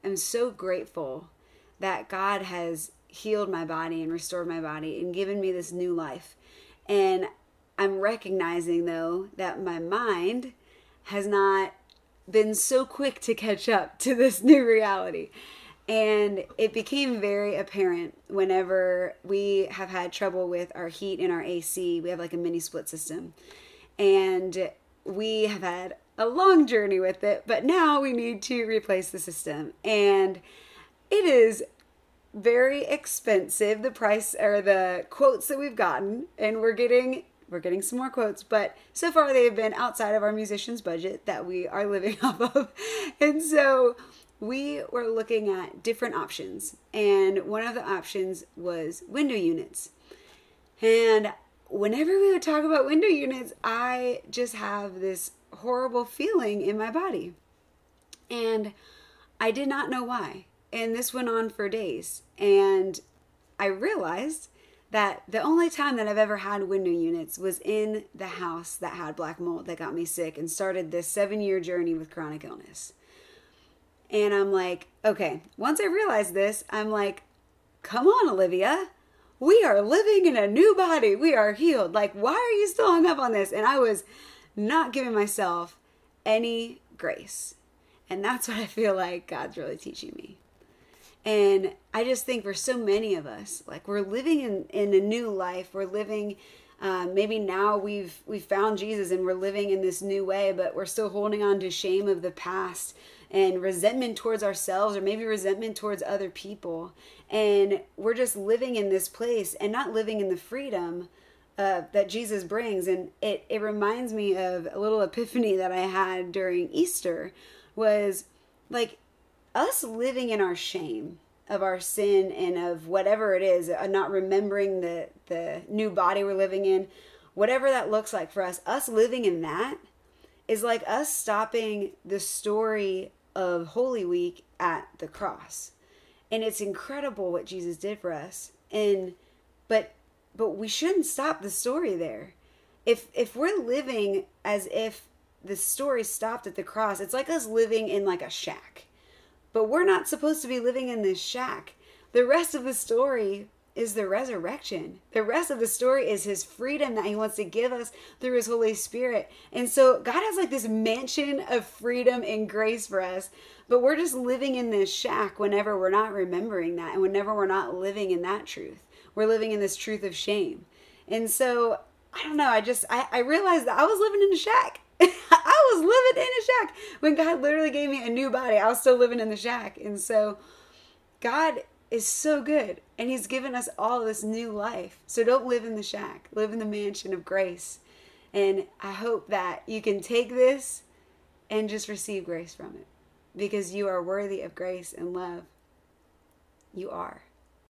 am so grateful that God has healed my body and restored my body and given me this new life. And I'm recognizing, though, that my mind has not been so quick to catch up to this new reality. And it became very apparent whenever we have had trouble with our heat and our AC. We have like a mini split system. And we have had a long journey with it, but now we need to replace the system. And it is very expensive, the price or the quotes that we've gotten, and we're getting some more quotes, but so far they've been outside of our musician's budget that we are living off of. And so we were looking at different options, and one of the options was window units. And whenever we would talk about window units, I just have this horrible feeling in my body. And I did not know why. And this went on for days. And I realized that the only time that I've ever had window units was in the house that had black mold that got me sick and started this 7-year journey with chronic illness. And I'm like, okay, once I realized this, I'm like, come on, Olivia. We are living in a new body. We are healed. Like, why are you still hung up on this? And I was not giving myself any grace. And that's what I feel like God's really teaching me. And I just think for so many of us, like we're living in a new life. We're living, maybe now we've found Jesus and we're living in this new way, but we're still holding on to shame of the past and resentment towards ourselves, or maybe resentment towards other people. And we're just living in this place and not living in the freedom that Jesus brings. And it reminds me of a little epiphany that I had during Easter, was like us living in our shame of our sin and of whatever it is, not remembering the new body we're living in, whatever that looks like for us living in that is like us stopping the story of Holy Week at the cross. And it's incredible what Jesus did for us. But we shouldn't stop the story there. If we're living as if the story stopped at the cross, it's like us living in like a shack. But we're not supposed to be living in this shack. The rest of the story is the resurrection. The rest of the story is his freedom that he wants to give us through his Holy Spirit. And so God has like this mansion of freedom and grace for us, but we're just living in this shack whenever we're not remembering that and whenever we're not living in that truth. We're living in this truth of shame. And so, I don't know, I realized that I was living in a shack. I was living in a shack. When God literally gave me a new body, I was still living in the shack. And so God is so good, and he's given us all this new life. So don't live in the shack. Live in the mansion of grace. And I hope that you can take this and just receive grace from it, because you are worthy of grace and love. You are.